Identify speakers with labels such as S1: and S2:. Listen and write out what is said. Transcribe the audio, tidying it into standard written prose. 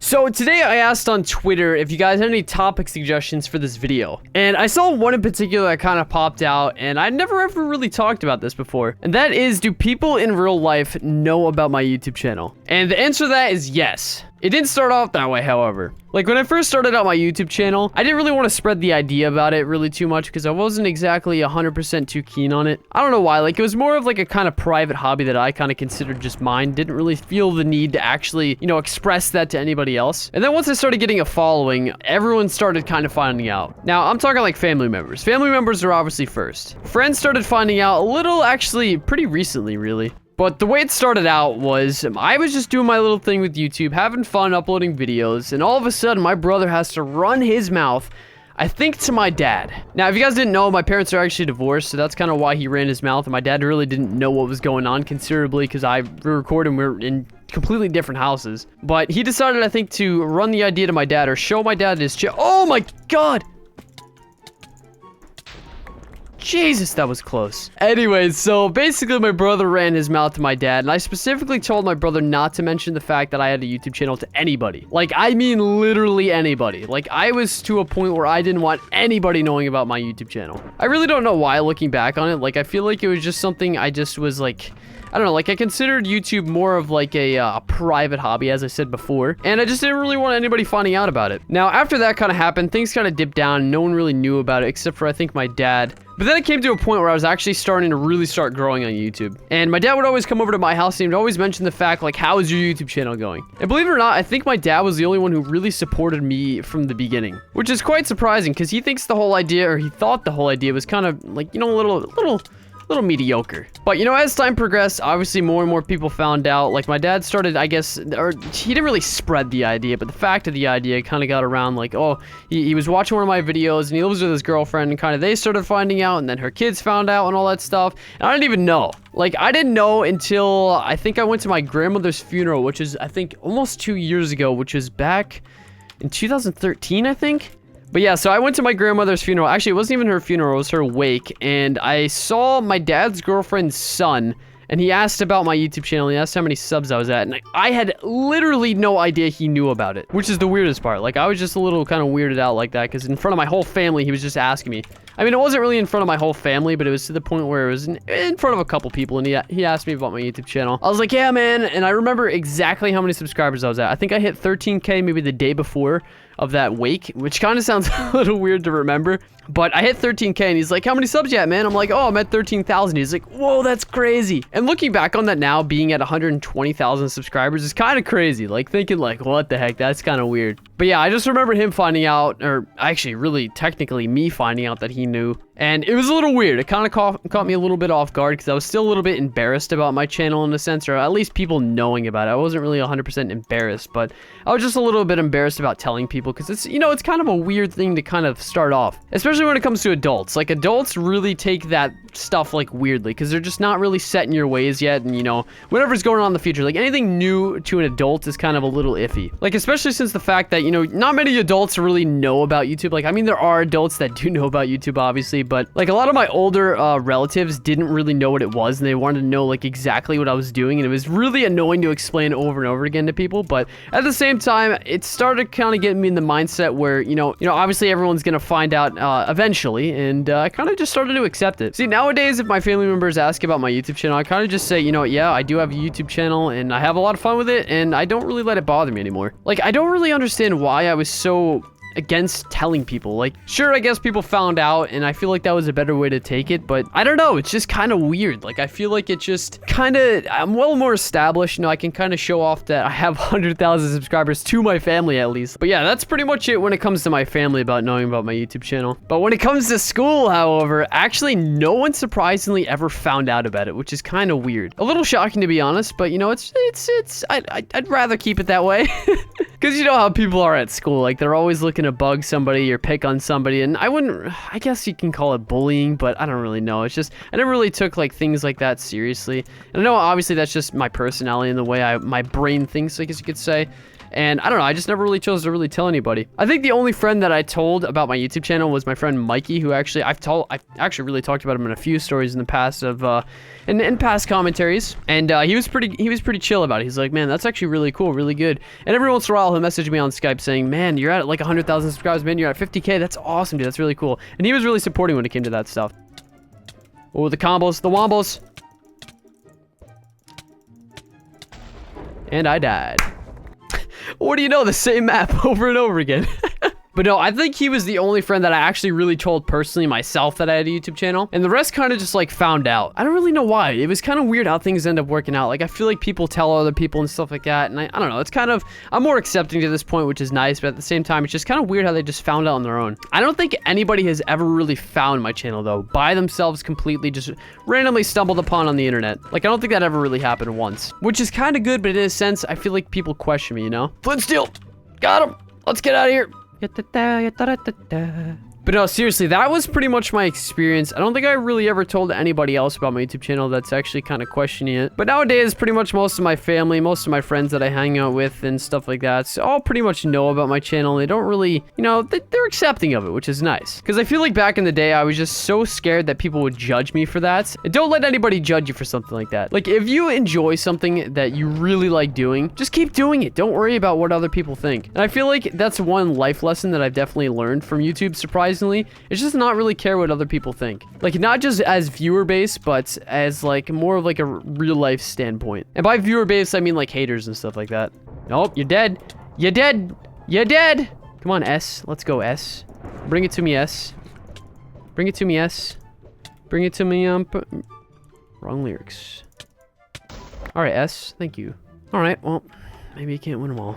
S1: So today I asked on Twitter if you guys had any topic suggestions for this video. And I saw one in particular that kind of popped out, and I never ever really talked about this before. And that is, do people in real life know about my YouTube channel? And the answer to that is yes. It didn't start off that way, however. Like, when I first started out my YouTube channel, I didn't really want to spread the idea about it really too much because I wasn't exactly 100% too keen on it. I don't know why. Like, it was more of like a kind of private hobby that I kind of considered just mine. Didn't really feel the need to actually, express that to anybody else. And then once I started getting a following, everyone started kind of finding out. Now, I'm talking like family members. Family members are obviously first. Friends started finding out a little, actually, pretty recently, really. But the way it started out was, I was just doing my little thing with YouTube, having fun uploading videos, and all of a sudden, my brother has to run his mouth, I think, to my dad. Now, if you guys didn't know, my parents are actually divorced, so that's kind of why he ran his mouth, and my dad really didn't know what was going on considerably, because I recorded and we were in completely different houses. But he decided, I think, to run the idea to my dad, or show my dad his oh my god! Jesus, that was close. Anyways, so basically my brother ran his mouth to my dad, and I specifically told my brother not to mention the fact that I had a YouTube channel to anybody. Like, I mean literally anybody. Like, I was to a point where I didn't want anybody knowing about my YouTube channel. I really don't know why, looking back on it. Like, I feel like it was just something I just was like, I don't know, like I considered YouTube more of like a private hobby, as I said before, and I just didn't really want anybody finding out about it. Now, after that kind of happened, things kind of dipped down. No one really knew about it, except for, I think, my dad. But then it came to a point where I was actually starting to really start growing on YouTube. And my dad would always come over to my house and he would always mention the fact, like, how is your YouTube channel going? And believe it or not, I think my dad was the only one who really supported me from the beginning. Which is quite surprising, because he thinks the whole idea, or he thought the whole idea was kind of, like, a little mediocre. But, as time progressed, obviously more and more people found out. Like, my dad started, I guess, or he didn't really spread the idea, but the fact of the idea kind of got around, like, oh, he was watching one of my videos, and he lives with his girlfriend, and kind of they started finding out, and then her kids found out, and all that stuff. And I didn't even know. Like, I didn't know until, I think I went to my grandmother's funeral, which is, I think, almost 2 years ago, which was back in 2013, I think? But yeah, so I went to my grandmother's funeral. Actually, it wasn't even her funeral, it was her wake. And I saw my dad's girlfriend's son, and he asked about my YouTube channel. He asked how many subs I was at, and I had literally no idea he knew about it, which is the weirdest part. Like, I was just a little kind of weirded out like that, because in front of my whole family, he was just asking me. I mean, it wasn't really in front of my whole family, but it was to the point where it was in front of a couple people, and he asked me about my YouTube channel. I was like, yeah, man, and I remember exactly how many subscribers I was at. I think I hit 13K maybe the day before of that wake, which kind of sounds a little weird to remember, but I hit 13K, and he's like, how many subs you at, man? I'm like, oh, I'm at 13,000. He's like, whoa, that's crazy. And looking back on that now, being at 120,000 subscribers is kind of crazy. Like, thinking like, what the heck? That's kind of weird. But yeah, I just remember him finding out, or actually really technically me finding out that he knew. And it was a little weird. It kind of caught me a little bit off guard, because I was still a little bit embarrassed about my channel in a sense, or at least people knowing about it. I wasn't really 100% embarrassed, but I was just a little bit embarrassed about telling people, because it's, it's kind of a weird thing to kind of start off, especially when it comes to adults. Like, adults really take that stuff like weirdly, because they're just not really set in your ways yet, and whatever's going on in the future, like anything new to an adult is kind of a little iffy. Like, especially since the fact that, not many adults really know about YouTube. Like, I mean, there are adults that do know about YouTube, obviously, but like a lot of my older relatives didn't really know what it was, and they wanted to know like exactly what I was doing, and it was really annoying to explain over and over again to people. But at the same time, it started kind of getting me in the mindset where obviously everyone's gonna find out eventually, and I kind of just started to accept it. See, nowadays if my family members ask about my YouTube channel, I kind of just say, yeah, I do have a YouTube channel, and I have a lot of fun with it, and I don't really let it bother me anymore. Like, I don't really understand why I was so against telling people. Like, sure, I guess people found out, and I feel like that was a better way to take it, but I don't know, it's just kind of weird. Like, I feel like it just kind of, I'm well more established, I can kind of show off that I have 100,000 subscribers to my family at least. But yeah, that's pretty much it when it comes to my family about knowing about my YouTube channel. But when it comes to school, however, actually no one surprisingly ever found out about it, which is kind of weird. A little shocking, to be honest, but I'd rather keep it that way. Because you know how people are at school, like they're always looking to bug somebody or pick on somebody, and I guess you can call it bullying, but I don't really know. It's just, I never really took like things like that seriously. And I know obviously that's just my personality and the way my brain thinks, I guess you could say. And I don't know, I just never really chose to really tell anybody. I think the only friend that I told about my YouTube channel was my friend Mikey, who actually I've actually really talked about him in a few stories in the past of in past commentaries. And he was pretty chill about it. He's like, man, that's actually really cool, really good. And every once in a while he'll message me on Skype saying, man, you're at like 100,000 subscribers, man, you're at 50K. That's awesome, dude. That's really cool. And he was really supporting when it came to that stuff. Oh, the combos, the wombos. And I died. What do you know? The same map over and over again. But no, I think he was the only friend that I actually really told personally myself that I had a YouTube channel. And the rest kind of just like found out. I don't really know why. It was kind of weird how things end up working out. Like I feel like people tell other people and stuff like that. And I don't know. It's kind of, I'm more accepting to this point, which is nice. But at the same time, it's just kind of weird how they just found out on their own. I don't think anybody has ever really found my channel though, by themselves completely, just randomly stumbled upon on the internet. Like I don't think that ever really happened once, which is kind of good. But in a sense, I feel like people question me, you know? Flint steel, got him. Let's get out of here. But no, seriously, that was pretty much my experience. I don't think I really ever told anybody else about my YouTube channel that's actually kind of questioning it. But nowadays, pretty much most of my family, most of my friends that I hang out with and stuff like that, so all pretty much know about my channel. They don't really, you know, they're accepting of it, which is nice. Because I feel like back in the day, I was just so scared that people would judge me for that. And don't let anybody judge you for something like that. Like, if you enjoy something that you really like doing, just keep doing it. Don't worry about what other people think. And I feel like that's one life lesson that I've definitely learned from YouTube, surprisingly. It's just not really care what other people think. Like, not just as viewer base, but as like more of like a real life standpoint. And by viewer base, I mean like haters and stuff like that. Nope, you're dead. You're dead. You're dead. Come on, S. Let's go, S. Bring it to me, S. Bring it to me, S. Bring it to me, wrong lyrics. Alright, S. Thank you. Alright, well, maybe you can't win them all.